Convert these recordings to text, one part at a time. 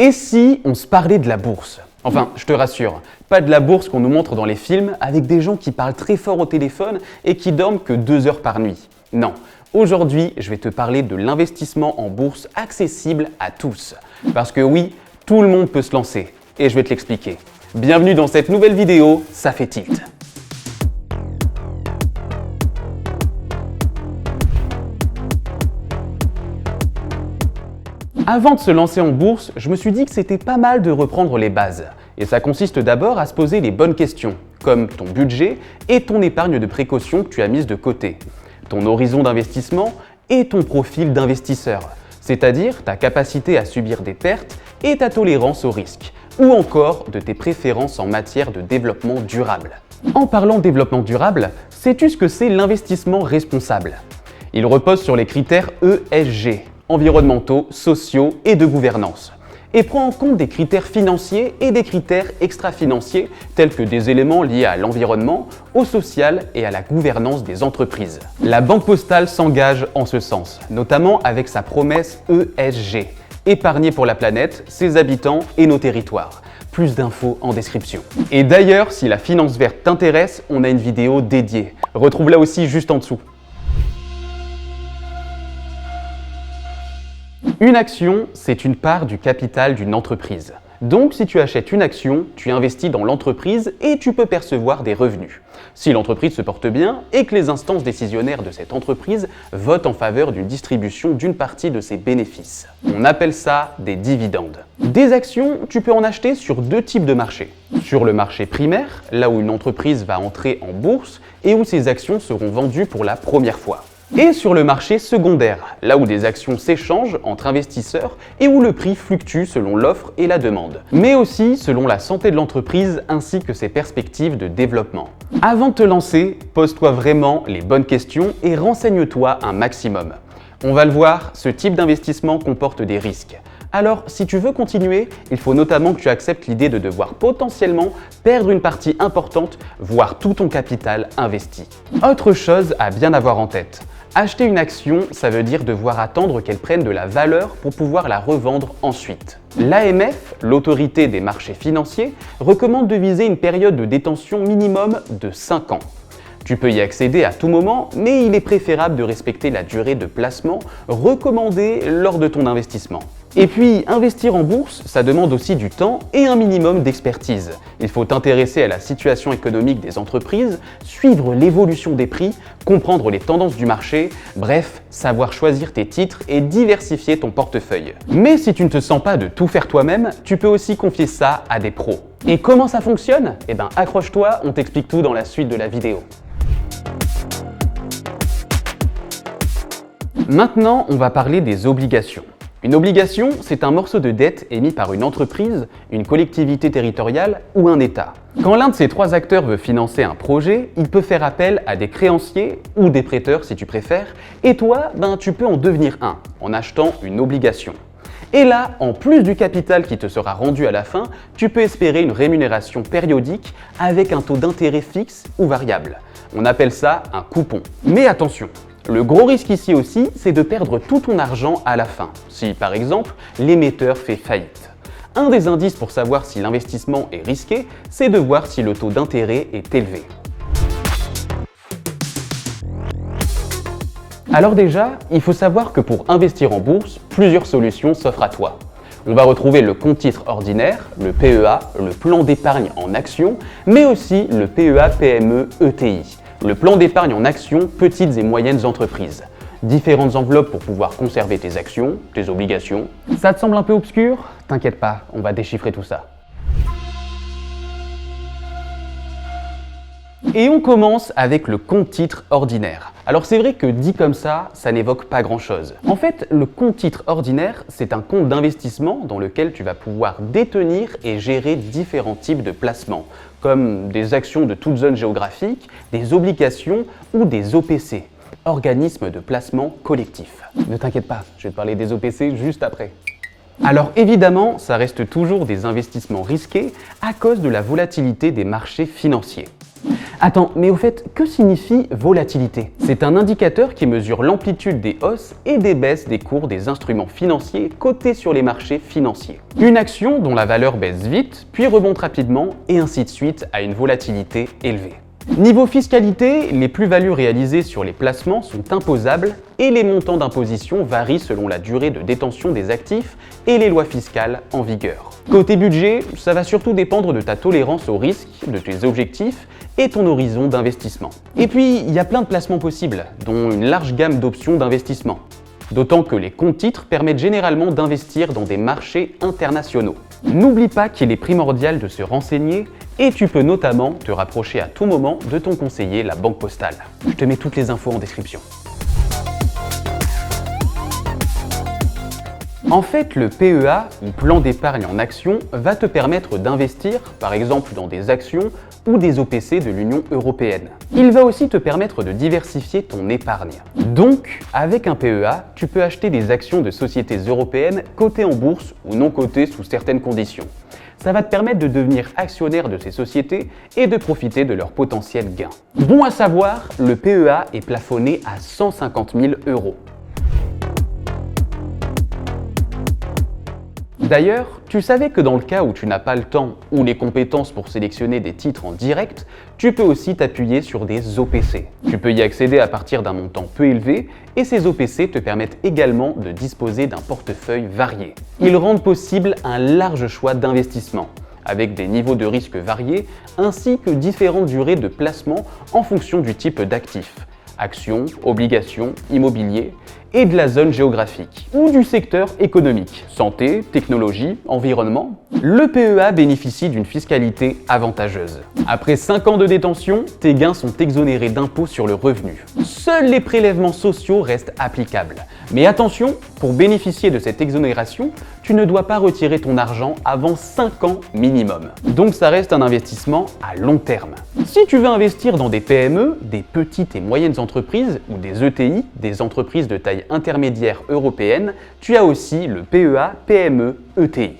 Et si on se parlait de la bourse? Enfin, je te rassure, pas de la bourse qu'on nous montre dans les films avec des gens qui parlent très fort au téléphone et qui dorment que 2 heures par nuit. Non, aujourd'hui, je vais te parler de l'investissement en bourse accessible à tous. Parce que oui, tout le monde peut se lancer. Et je vais te l'expliquer. Bienvenue dans cette nouvelle vidéo, ça fait tilt. Avant de se lancer en bourse, je me suis dit que c'était pas mal de reprendre les bases. Et ça consiste d'abord à se poser les bonnes questions, comme ton budget et ton épargne de précaution que tu as mise de côté, ton horizon d'investissement et ton profil d'investisseur, c'est-à-dire ta capacité à subir des pertes et ta tolérance au risque, ou encore de tes préférences en matière de développement durable. En parlant de développement durable, sais-tu ce que c'est l'investissement responsable? Il repose sur les critères ESG, environnementaux, sociaux et de gouvernance, et prend en compte des critères financiers et des critères extra-financiers tels que des éléments liés à l'environnement, au social et à la gouvernance des entreprises. La Banque Postale s'engage en ce sens, notamment avec sa promesse ESG, épargner pour la planète, ses habitants et nos territoires. Plus d'infos en description. Et d'ailleurs, si la finance verte t'intéresse, on a une vidéo dédiée. Retrouve-la aussi juste en dessous. Une action, c'est une part du capital d'une entreprise. Donc, si tu achètes une action, tu investis dans l'entreprise et tu peux percevoir des revenus. Si l'entreprise se porte bien et que les instances décisionnaires de cette entreprise votent en faveur d'une distribution d'une partie de ses bénéfices. On appelle ça des dividendes. Des actions, tu peux en acheter sur 2 types de marchés. Sur le marché primaire, là où une entreprise va entrer en bourse et où ses actions seront vendues pour la première fois. Et sur le marché secondaire, là où des actions s'échangent entre investisseurs et où le prix fluctue selon l'offre et la demande, mais aussi selon la santé de l'entreprise ainsi que ses perspectives de développement. Avant de te lancer, pose-toi vraiment les bonnes questions et renseigne-toi un maximum. On va le voir, ce type d'investissement comporte des risques. Alors, si tu veux continuer, il faut notamment que tu acceptes l'idée de devoir potentiellement perdre une partie importante, voire tout ton capital investi. Autre chose à bien avoir en tête. Acheter une action, ça veut dire devoir attendre qu'elle prenne de la valeur pour pouvoir la revendre ensuite. L'AMF, l'autorité des marchés financiers, recommande de viser une période de détention minimum de 5 ans. Tu peux y accéder à tout moment, mais il est préférable de respecter la durée de placement recommandée lors de ton investissement. Et puis, investir en bourse, ça demande aussi du temps et un minimum d'expertise. Il faut t'intéresser à la situation économique des entreprises, suivre l'évolution des prix, comprendre les tendances du marché, bref, savoir choisir tes titres et diversifier ton portefeuille. Mais si tu ne te sens pas de tout faire toi-même, tu peux aussi confier ça à des pros. Et comment ça fonctionne? Eh ben, accroche-toi, on t'explique tout dans la suite de la vidéo. Maintenant, on va parler des obligations. Une obligation, c'est un morceau de dette émis par une entreprise, une collectivité territoriale ou un État. Quand l'un de ces 3 acteurs veut financer un projet, il peut faire appel à des créanciers ou des prêteurs si tu préfères, et toi, tu peux en devenir un en achetant une obligation. Et là, en plus du capital qui te sera rendu à la fin, tu peux espérer une rémunération périodique avec un taux d'intérêt fixe ou variable. On appelle ça un coupon. Mais attention! Le gros risque ici aussi, c'est de perdre tout ton argent à la fin, si par exemple l'émetteur fait faillite. Un des indices pour savoir si l'investissement est risqué, c'est de voir si le taux d'intérêt est élevé. Alors déjà, il faut savoir que pour investir en bourse, plusieurs solutions s'offrent à toi. On va retrouver le compte titre ordinaire, le PEA, le plan d'épargne en actions, mais aussi le PEA PME ETI. Le plan d'épargne en actions petites et moyennes entreprises. Différentes enveloppes pour pouvoir conserver tes actions, tes obligations. Ça te semble un peu obscur? T'inquiète pas, on va déchiffrer tout ça. Et on commence avec le compte titre ordinaire. Alors c'est vrai que dit comme ça n'évoque pas grand-chose. En fait, le compte titre ordinaire, c'est un compte d'investissement dans lequel tu vas pouvoir détenir et gérer différents types de placements, comme des actions de toute zone géographique, des obligations ou des OPC, organismes de placement collectif. Ne t'inquiète pas, je vais te parler des OPC juste après. Alors évidemment, ça reste toujours des investissements risqués à cause de la volatilité des marchés financiers. Attends, mais au fait, que signifie volatilité? C'est un indicateur qui mesure l'amplitude des hausses et des baisses des cours des instruments financiers cotés sur les marchés financiers. Une action dont la valeur baisse vite, puis remonte rapidement, et ainsi de suite à une volatilité élevée. Niveau fiscalité, les plus-values réalisées sur les placements sont imposables et les montants d'imposition varient selon la durée de détention des actifs et les lois fiscales en vigueur. Côté budget, ça va surtout dépendre de ta tolérance au risque, de tes objectifs et ton horizon d'investissement. Et puis, il y a plein de placements possibles, dont une large gamme d'options d'investissement. D'autant que les comptes titres permettent généralement d'investir dans des marchés internationaux. N'oublie pas qu'il est primordial de se renseigner et tu peux notamment te rapprocher à tout moment de ton conseiller, la Banque Postale. Je te mets toutes les infos en description. En fait, le PEA, ou plan d'épargne en actions, va te permettre d'investir, par exemple dans des actions ou des OPC de l'Union européenne. Il va aussi te permettre de diversifier ton épargne. Donc, avec un PEA, tu peux acheter des actions de sociétés européennes cotées en bourse ou non cotées sous certaines conditions. Ça va te permettre de devenir actionnaire de ces sociétés et de profiter de leurs potentiels gains. Bon à savoir, le PEA est plafonné à 150 000 €. D'ailleurs, tu savais que dans le cas où tu n'as pas le temps ou les compétences pour sélectionner des titres en direct, tu peux aussi t'appuyer sur des OPC. Tu peux y accéder à partir d'un montant peu élevé et ces OPC te permettent également de disposer d'un portefeuille varié. Ils rendent possible un large choix d'investissements, avec des niveaux de risque variés ainsi que différentes durées de placement en fonction du type d'actif. Actions, obligations, immobilier, et de la zone géographique, ou du secteur économique, santé, technologie, environnement. Le PEA bénéficie d'une fiscalité avantageuse. Après 5 ans de détention, tes gains sont exonérés d'impôts sur le revenu. Seuls les prélèvements sociaux restent applicables. Mais attention, pour bénéficier de cette exonération, tu ne dois pas retirer ton argent avant 5 ans minimum. Donc ça reste un investissement à long terme. Si tu veux investir dans des PME, des petites et moyennes entreprises, ou des ETI, des entreprises de taille intermédiaire européenne, tu as aussi le PEA PME ETI.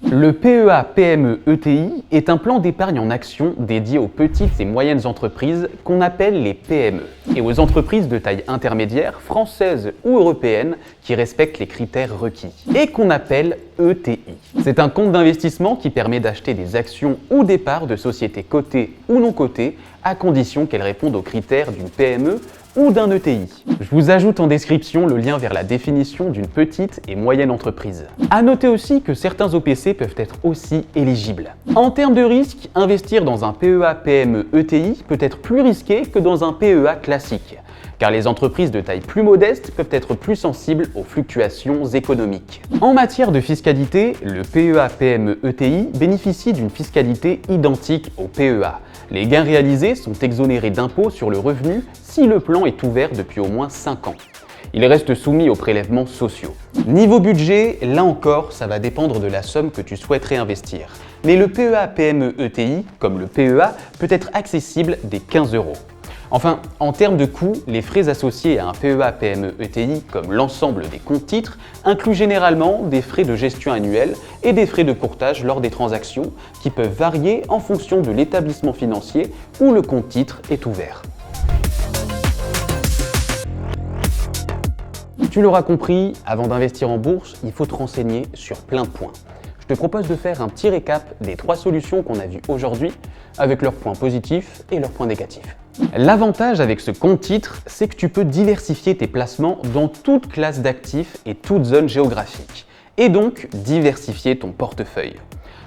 Le PEA PME ETI est un plan d'épargne en actions dédié aux petites et moyennes entreprises qu'on appelle les PME et aux entreprises de taille intermédiaire françaises ou européennes qui respectent les critères requis et qu'on appelle ETI. C'est un compte d'investissement qui permet d'acheter des actions ou des parts de sociétés cotées ou non cotées à condition qu'elles répondent aux critères d'une PME ou d'un ETI. Je vous ajoute en description le lien vers la définition d'une petite et moyenne entreprise. À noter aussi que certains OPC peuvent être aussi éligibles. En termes de risque, investir dans un PEA PME ETI peut être plus risqué que dans un PEA classique, car les entreprises de taille plus modeste peuvent être plus sensibles aux fluctuations économiques. En matière de fiscalité, le PEA PME ETI bénéficie d'une fiscalité identique au PEA. Les gains réalisés sont exonérés d'impôts sur le revenu si le plan est ouvert depuis au moins 5 ans. Il reste soumis aux prélèvements sociaux. Niveau budget, là encore, ça va dépendre de la somme que tu souhaiterais investir. Mais le PEA PME ETI, comme le PEA, peut être accessible dès 15 €. Enfin, en termes de coûts, les frais associés à un PEA PME ETI, comme l'ensemble des comptes titres, incluent généralement des frais de gestion annuels et des frais de courtage lors des transactions qui peuvent varier en fonction de l'établissement financier où le compte titre est ouvert. Tu l'auras compris, avant d'investir en bourse, il faut te renseigner sur plein de points. Je te propose de faire un petit récap des 3 solutions qu'on a vues aujourd'hui, avec leurs points positifs et leurs points négatifs. L'avantage avec ce compte titre, c'est que tu peux diversifier tes placements dans toute classe d'actifs et toute zone géographique, et donc diversifier ton portefeuille.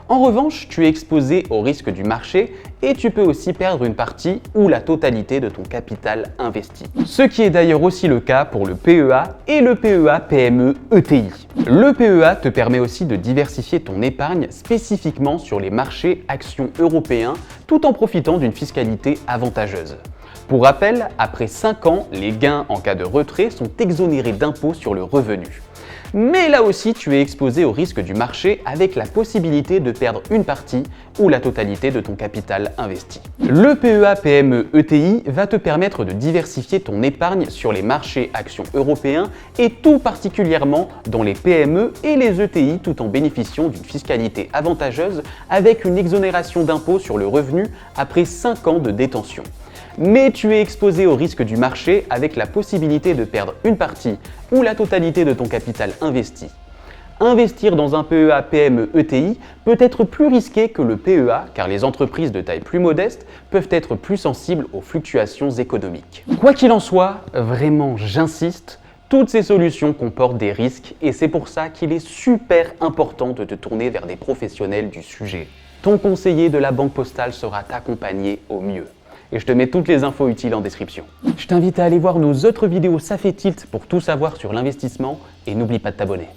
En revanche, tu es exposé au risque du marché et tu peux aussi perdre une partie ou la totalité de ton capital investi. Ce qui est d'ailleurs aussi le cas pour le PEA et le PEA PME ETI. Le PEA te permet aussi de diversifier ton épargne spécifiquement sur les marchés actions européens tout en profitant d'une fiscalité avantageuse. Pour rappel, après 5 ans, les gains en cas de retrait sont exonérés d'impôt sur le revenu. Mais là aussi, tu es exposé au risque du marché avec la possibilité de perdre une partie ou la totalité de ton capital investi. Le PEA PME ETI va te permettre de diversifier ton épargne sur les marchés actions européens et tout particulièrement dans les PME et les ETI tout en bénéficiant d'une fiscalité avantageuse avec une exonération d'impôt sur le revenu après 5 ans de détention. Mais tu es exposé au risque du marché avec la possibilité de perdre une partie ou la totalité de ton capital investi. Investir dans un PEA PME ETI peut être plus risqué que le PEA car les entreprises de taille plus modeste peuvent être plus sensibles aux fluctuations économiques. Quoi qu'il en soit, vraiment j'insiste, toutes ces solutions comportent des risques et c'est pour ça qu'il est super important de te tourner vers des professionnels du sujet. Ton conseiller de la Banque Postale sera t'accompagner au mieux. Et je te mets toutes les infos utiles en description. Je t'invite à aller voir nos autres vidéos Ça fait tilt pour tout savoir sur l'investissement et n'oublie pas de t'abonner.